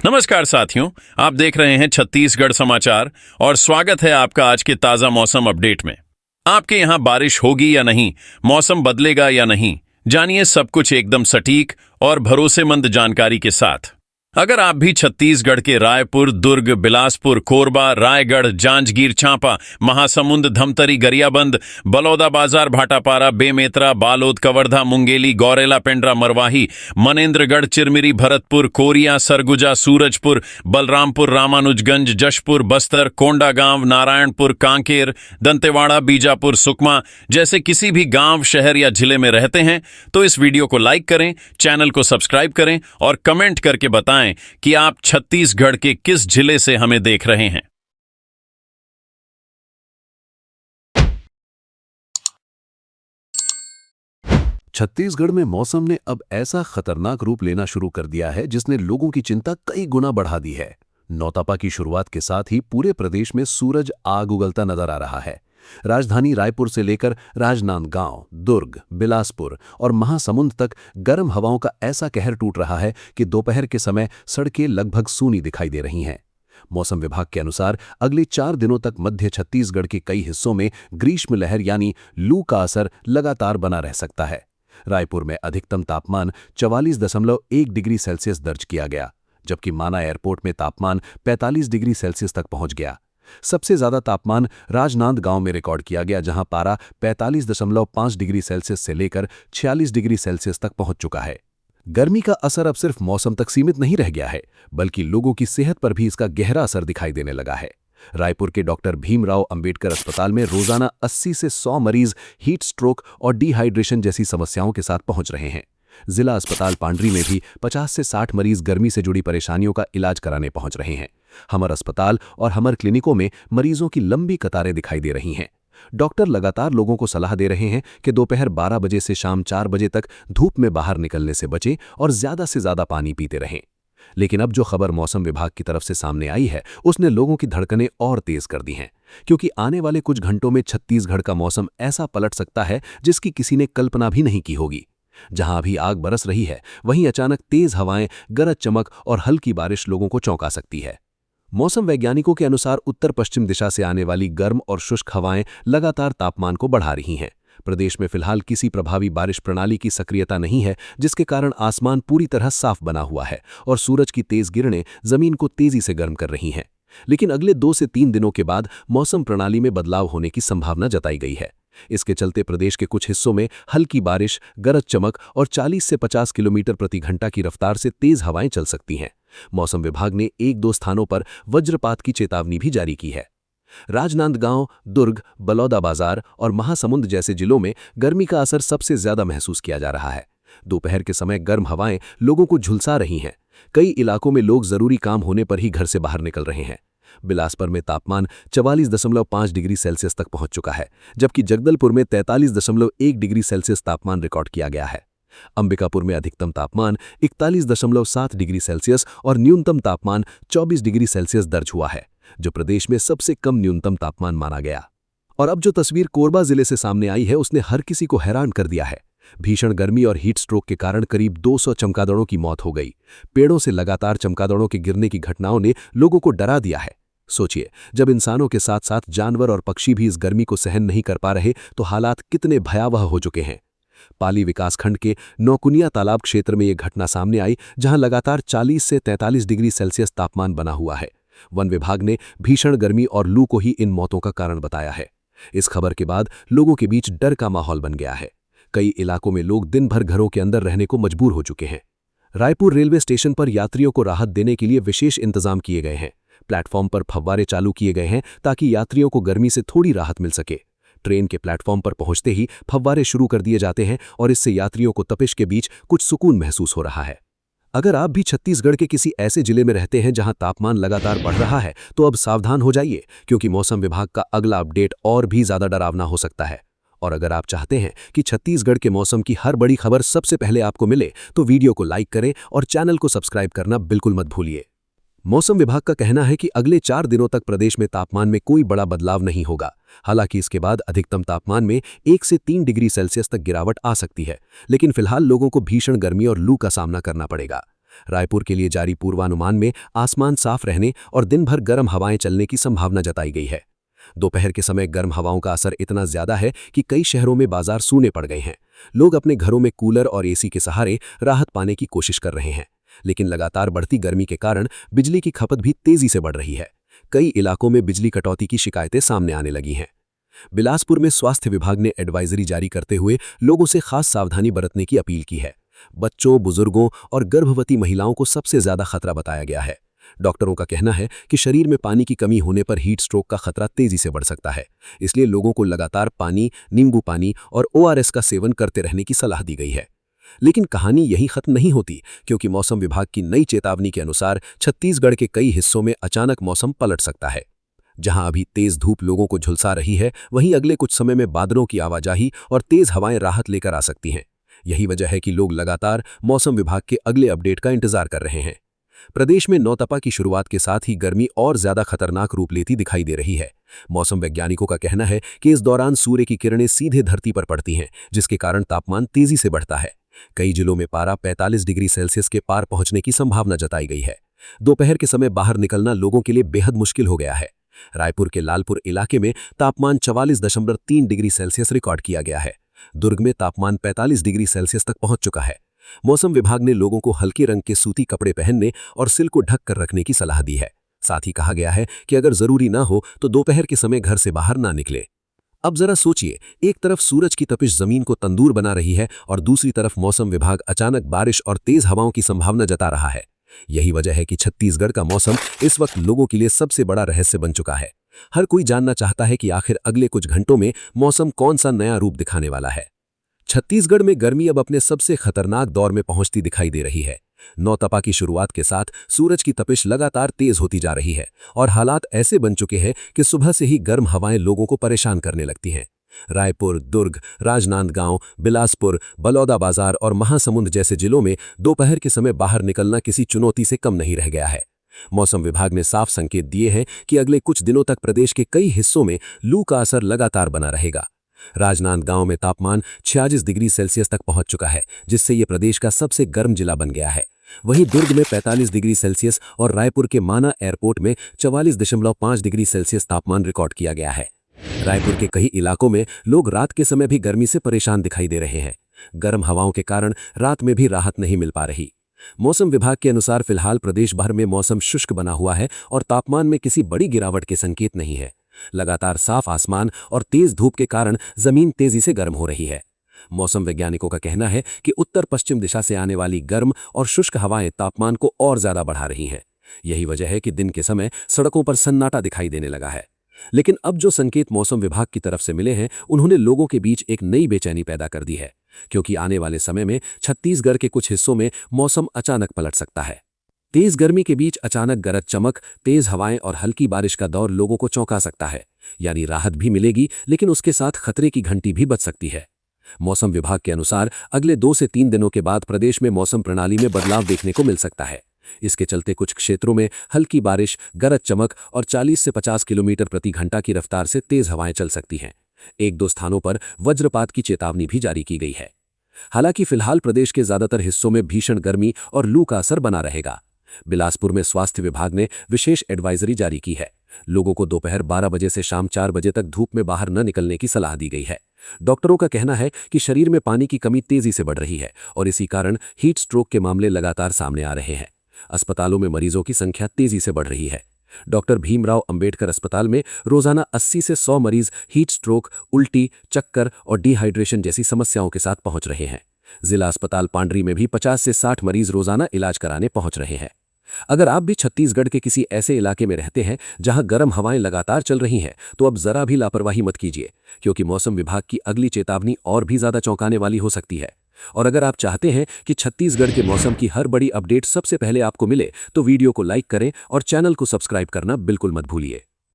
नमस्कार साथियों, आप देख रहे हैं छत्तीसगढ़ समाचार और स्वागत है आपका आज के ताजा मौसम अपडेट में। आपके यहाँ बारिश होगी या नहीं, मौसम बदलेगा या नहीं, जानिए सब कुछ एकदम सटीक और भरोसेमंद जानकारी के साथ। अगर आप भी छत्तीसगढ़ के रायपुर, दुर्ग, बिलासपुर, कोरबा, रायगढ़, जांजगीर चांपा, महासमुंद, धमतरी, गरियाबंद, बलौदाबाजार, भाटापारा, बेमेतरा, बालोद, कवर्धा, मुंगेली, गौरेला, पेंड्रा, मरवाही, मनेन्द्रगढ़, चिरमिरी, भरतपुर, कोरिया, सरगुजा, सूरजपुर, बलरामपुर, रामानुजगंज, जशपुर, बस्तर, कोंडागांव, नारायणपुर, कांकेर, दंतेवाड़ा, बीजापुर, सुकमा जैसे किसी भी गांव, शहर या जिले में रहते हैं तो इस वीडियो को लाइक करें, चैनल को सब्सक्राइब करें और कमेंट करके बताएं कि आप छत्तीसगढ़ के किस जिले से हमें देख रहे हैं। छत्तीसगढ़ में मौसम ने अब ऐसा खतरनाक रूप लेना शुरू कर दिया है जिसने लोगों की चिंता कई गुना बढ़ा दी है। नौतपा की शुरुआत के साथ ही पूरे प्रदेश में सूरज आग उगलता नजर आ रहा है। राजधानी रायपुर से लेकर राजनांदगांव, दुर्ग, बिलासपुर और महासमुंद तक गर्म हवाओं का ऐसा कहर टूट रहा है कि दोपहर के समय सड़कें लगभग सूनी दिखाई दे रही हैं। मौसम विभाग के अनुसार अगले 4 दिनों तक मध्य छत्तीसगढ़ के कई हिस्सों में ग्रीष्म लहर यानी लू का असर लगातार बना रह सकता है। रायपुर में अधिकतम तापमान 44.1 डिग्री सेल्सियस दर्ज किया गया, जबकि माना एयरपोर्ट में तापमान 45 डिग्री सेल्सियस तक पहुंच गया। सबसे ज्यादा तापमान राजनांदगांव में रिकॉर्ड किया गया, जहां पारा 45.5 डिग्री सेल्सियस से लेकर 46 डिग्री सेल्सियस तक पहुंच चुका है। गर्मी का असर अब सिर्फ मौसम तक सीमित नहीं रह गया है, बल्कि लोगों की सेहत पर भी इसका गहरा असर दिखाई देने लगा है। रायपुर के डॉक्टर भीमराव अंबेडकर अस्पताल में रोजाना 80 से 100 मरीज हीट स्ट्रोक और डिहाइड्रेशन जैसी समस्याओं के साथ पहुंच रहे हैं। जिला अस्पताल पांडरी में भी 50 से 60 मरीज गर्मी से जुड़ी परेशानियों का इलाज कराने पहुंच रहे हैं। हमर अस्पताल और हमर क्लिनिकों में मरीजों की लंबी कतारें दिखाई दे रही हैं। डॉक्टर लगातार लोगों को सलाह दे रहे हैं कि दोपहर 12 बजे से शाम 4 बजे तक धूप में बाहर निकलने से बचें और ज्यादा से ज्यादा पानी पीते रहें। लेकिन अब जो खबर मौसम विभाग की तरफ से सामने आई है उसने लोगों की धड़कनें और तेज कर दी हैं, क्योंकि आने वाले कुछ घंटों में छत्तीसगढ़ का मौसम ऐसा पलट सकता है जिसकी किसी ने कल्पना भी नहीं की होगी। जहां अभी आग बरस रही है, वहीं अचानक तेज हवाएं, गरज चमक और हल्की बारिश लोगों को चौंका सकती है। मौसम वैज्ञानिकों के अनुसार उत्तर पश्चिम दिशा से आने वाली गर्म और शुष्क हवाएं लगातार तापमान को बढ़ा रही हैं। प्रदेश में फिलहाल किसी प्रभावी बारिश प्रणाली की सक्रियता नहीं है, जिसके कारण आसमान पूरी तरह साफ बना हुआ है और सूरज की तेज किरणें जमीन को तेजी से गर्म कर रही हैं। लेकिन अगले 2 से 3 दिनों के बाद मौसम प्रणाली में बदलाव होने की संभावना जताई गई है। इसके चलते प्रदेश के कुछ हिस्सों में हल्की बारिश, गरज चमक और 40 से 50 किलोमीटर प्रति घंटा की रफ्तार से तेज हवाएं चल सकती हैं। मौसम विभाग ने 1-2 स्थानों पर वज्रपात की चेतावनी भी जारी की है। राजनांदगांव, दुर्ग, बलौदाबाजार और महासमुंद जैसे जिलों में गर्मी का असर सबसे ज्यादा महसूस किया जा रहा है। दोपहर के समय गर्म हवाएं लोगों को झुलसा रही हैं। कई इलाकों में लोग जरूरी काम होने पर ही घर से बाहर निकल रहे हैं। बिलासपुर में तापमान 44.5 डिग्री सेल्सियस तक पहुंच चुका है, जबकि जगदलपुर में 43.1 डिग्री सेल्सियस तापमान रिकॉर्ड किया गया है। अंबिकापुर में अधिकतम तापमान 41.7 डिग्री सेल्सियस और न्यूनतम तापमान 24 डिग्री सेल्सियस दर्ज हुआ है, जो प्रदेश में सबसे कम न्यूनतम तापमान माना गया। और अब जो तस्वीर कोरबा जिले से सामने आई है उसने हर किसी को हैरान कर दिया है। भीषण गर्मी और हीट स्ट्रोक के कारण करीब 200 चमगादड़ों की मौत हो गई। पेड़ों से लगातार चमगादड़ों के गिरने की घटनाओं ने लोगों को डरा दिया है। सोचिए, जब इंसानों के साथ साथ जानवर और पक्षी भी इस गर्मी को सहन नहीं कर पा रहे तो हालात कितने भयावह हो चुके हैं। पाली विकासखंड के नौकुनिया तालाब क्षेत्र में यह घटना सामने आई, जहां लगातार 40 से 43 डिग्री सेल्सियस तापमान बना हुआ है। वन विभाग ने भीषण गर्मी और लू को ही इन मौतों का कारण बताया है। इस खबर के बाद लोगों के बीच डर का माहौल बन गया है। कई इलाकों में लोग दिन भर घरों के अंदर रहने को मजबूर हो चुके हैं। रायपुर रेलवे स्टेशन पर यात्रियों को राहत देने के लिए विशेष इंतजाम किए गए हैं। प्लेटफॉर्म पर फव्वारे चालू किए गए हैं ताकि यात्रियों को गर्मी से थोड़ी राहत मिल सके। ट्रेन के प्लेटफॉर्म पर पहुंचते ही फव्वारे शुरू कर दिए जाते हैं और इससे यात्रियों को तपिश के बीच कुछ सुकून महसूस हो रहा है। अगर आप भी छत्तीसगढ़ के किसी ऐसे जिले में रहते हैं जहां तापमान लगातार बढ़ रहा है तो अब सावधान हो जाइए, क्योंकि मौसम विभाग का अगला अपडेट और भी ज्यादा डरावना हो सकता है। और अगर आप चाहते हैं कि छत्तीसगढ़ के मौसम की हर बड़ी खबर सबसे पहले आपको मिले तो वीडियो को लाइक करें और चैनल को सब्सक्राइब करना बिल्कुल मत भूलिए। मौसम विभाग का कहना है कि अगले 4 दिनों तक प्रदेश में तापमान में कोई बड़ा बदलाव नहीं होगा। हालांकि इसके बाद अधिकतम तापमान में 1 से 3 डिग्री सेल्सियस तक गिरावट आ सकती है, लेकिन फिलहाल लोगों को भीषण गर्मी और लू का सामना करना पड़ेगा। रायपुर के लिए जारी पूर्वानुमान में आसमान साफ रहने और दिन भर गर्म हवाएं चलने की संभावना जताई गई है। दोपहर के समय गर्म हवाओं का असर इतना ज्यादा है कि कई शहरों में बाजार सूने पड़ गए हैं। लोग अपने घरों में कूलर और एसी के सहारे राहत पाने की कोशिश कर रहे हैं, लेकिन लगातार बढ़ती गर्मी के कारण बिजली की खपत भी तेजी से बढ़ रही है। कई इलाकों में बिजली कटौती की शिकायतें सामने आने लगी हैं। बिलासपुर में स्वास्थ्य विभाग ने एडवाइजरी जारी करते हुए लोगों से खास सावधानी बरतने की अपील की है। बच्चों, बुजुर्गों और गर्भवती महिलाओं को सबसे ज्यादा खतरा बताया गया है। डॉक्टरों का कहना है कि शरीर में पानी की कमी होने पर हीट स्ट्रोक का खतरा तेजी से बढ़ सकता है, इसलिए लोगों को लगातार पानी, नींबू पानी और ORS का सेवन करते रहने की सलाह दी गई है। लेकिन कहानी यहीं खत्म नहीं होती, क्योंकि मौसम विभाग की नई चेतावनी के अनुसार छत्तीसगढ़ के कई हिस्सों में अचानक मौसम पलट सकता है। जहां अभी तेज धूप लोगों को झुलसा रही है, वहीं अगले कुछ समय में बादलों की आवाजाही और तेज हवाएं राहत लेकर आ सकती हैं। यही वजह है कि लोग लगातार मौसम विभाग के अगले अपडेट का इंतजार कर रहे हैं। प्रदेश में नौतपा की शुरुआत के साथ ही गर्मी और ज्यादा खतरनाक रूप लेती दिखाई दे रही है। मौसम वैज्ञानिकों का कहना है कि इस दौरान सूर्य की किरणें सीधे धरती पर पड़ती हैं, जिसके कारण तापमान तेजी से बढ़ता है। कई जिलों में पारा 45 डिग्री सेल्सियस के पार पहुंचने की संभावना जताई गई है। दोपहर के समय बाहर निकलना लोगों के लिए बेहद मुश्किल हो गया है। रायपुर के लालपुर इलाके में तापमान 44.3 डिग्री सेल्सियस रिकॉर्ड किया गया है। दुर्ग में तापमान 45 डिग्री सेल्सियस तक पहुंच चुका है। मौसम विभाग ने लोगों को हल्के रंग के सूती कपड़े पहनने और सिर को ढक कर रखने की सलाह दी है। साथ ही कहा गया है कि अगर जरूरी ना हो तो दोपहर के समय घर से बाहर ना निकले। अब जरा सोचिए, एक तरफ सूरज की तपिश जमीन को तंदूर बना रही है और दूसरी तरफ मौसम विभाग अचानक बारिश और तेज हवाओं की संभावना जता रहा है। यही वजह है कि छत्तीसगढ़ का मौसम इस वक्त लोगों के लिए सबसे बड़ा रहस्य बन चुका है। हर कोई जानना चाहता है कि आखिर अगले कुछ घंटों में मौसम कौन सा नया रूप दिखाने वाला है। छत्तीसगढ़ में गर्मी अब अपने सबसे खतरनाक दौर में पहुंचती दिखाई दे रही है। नौतपा की शुरुआत के साथ सूरज की तपिश लगातार तेज होती जा रही है और हालात ऐसे बन चुके हैं कि सुबह से ही गर्म हवाएं लोगों को परेशान करने लगती हैं। रायपुर, दुर्ग, राजनांदगांव, बिलासपुर, बलौदाबाजार और महासमुंद जैसे जिलों में दोपहर के समय बाहर निकलना किसी चुनौती से कम नहीं रह गया है। मौसम विभाग ने साफ संकेत दिए हैं कि अगले कुछ दिनों तक प्रदेश के कई हिस्सों में लू का असर लगातार बना रहेगा। राजनांदगांव में तापमान 46 डिग्री सेल्सियस तक पहुंच चुका है, जिससे यह प्रदेश का सबसे गर्म जिला बन गया है। वहीं दुर्ग में 45 डिग्री सेल्सियस और रायपुर के माना एयरपोर्ट में 44.5 डिग्री सेल्सियस तापमान रिकॉर्ड किया गया है। रायपुर के कई इलाकों में लोग रात के समय भी गर्मी से परेशान दिखाई दे रहे हैं। गर्म हवाओं के कारण रात में भी राहत नहीं मिल पा रही। मौसम विभाग के अनुसार फिलहाल प्रदेश भर में मौसम शुष्क बना हुआ है और तापमान में किसी बड़ी गिरावट के संकेत नहीं है। लगातार साफ आसमान और तेज धूप के कारण जमीन तेजी से गर्म हो रही है। मौसम वैज्ञानिकों का कहना है कि उत्तर पश्चिम दिशा से आने वाली गर्म और शुष्क हवाएं तापमान को और ज्यादा बढ़ा रही हैं। यही वजह है कि दिन के समय सड़कों पर सन्नाटा दिखाई देने लगा है। लेकिन अब जो संकेत मौसम विभाग की तरफ से मिले हैं, उन्होंने लोगों के बीच एक नई बेचैनी पैदा कर दी है, क्योंकि आने वाले समय में छत्तीसगढ़ के कुछ हिस्सों में मौसम अचानक पलट सकता है। तेज गर्मी के बीच अचानक गरज चमक, तेज हवाएं और हल्की बारिश का दौर लोगों को चौंका सकता है। यानी राहत भी मिलेगी, लेकिन उसके साथ खतरे की घंटी भी बज सकती है। मौसम विभाग के अनुसार अगले 2 से 3 दिनों के बाद प्रदेश में मौसम प्रणाली में बदलाव देखने को मिल सकता है। इसके चलते कुछ क्षेत्रों में हल्की बारिश, गरज चमक और 40 से 50 किलोमीटर प्रति घंटा की रफ्तार से तेज हवाएं चल सकती हैं। 1-2 स्थानों पर वज्रपात की चेतावनी भी जारी की गई है। हालांकि फिलहाल प्रदेश के ज्यादातर हिस्सों में भीषण गर्मी और लू का असर बना रहेगा। बिलासपुर में स्वास्थ्य विभाग ने विशेष एडवाइजरी जारी की है। लोगों को दोपहर 12 बजे से शाम 4 बजे तक धूप में बाहर न निकलने की सलाह दी गई है। डॉक्टरों का कहना है कि शरीर में पानी की कमी तेजी से बढ़ रही है और इसी कारण हीट स्ट्रोक के मामले लगातार सामने आ रहे हैं। अस्पतालों में मरीजों की संख्या तेजी से बढ़ रही है। डॉक्टर भीमराव अंबेडकर अस्पताल में रोजाना 80 से 100 मरीज हीट स्ट्रोक, उल्टी, चक्कर और डिहाइड्रेशन जैसी समस्याओं के साथ पहुंच रहे हैं। जिला अस्पताल पांडरी में भी 50 से 60 मरीज रोजाना इलाज कराने पहुंच रहे हैं। अगर आप भी छत्तीसगढ़ के किसी ऐसे इलाके में रहते हैं जहां गर्म हवाएं लगातार चल रही हैं, तो अब जरा भी लापरवाही मत कीजिए, क्योंकि मौसम विभाग की अगली चेतावनी और भी ज्यादा चौंकाने वाली हो सकती है। और अगर आप चाहते हैं कि छत्तीसगढ़ के मौसम की हर बड़ी अपडेट सबसे पहले आपको मिले, तो वीडियो को लाइक करें और चैनल को सब्सक्राइब करना बिल्कुल मत भूलिए।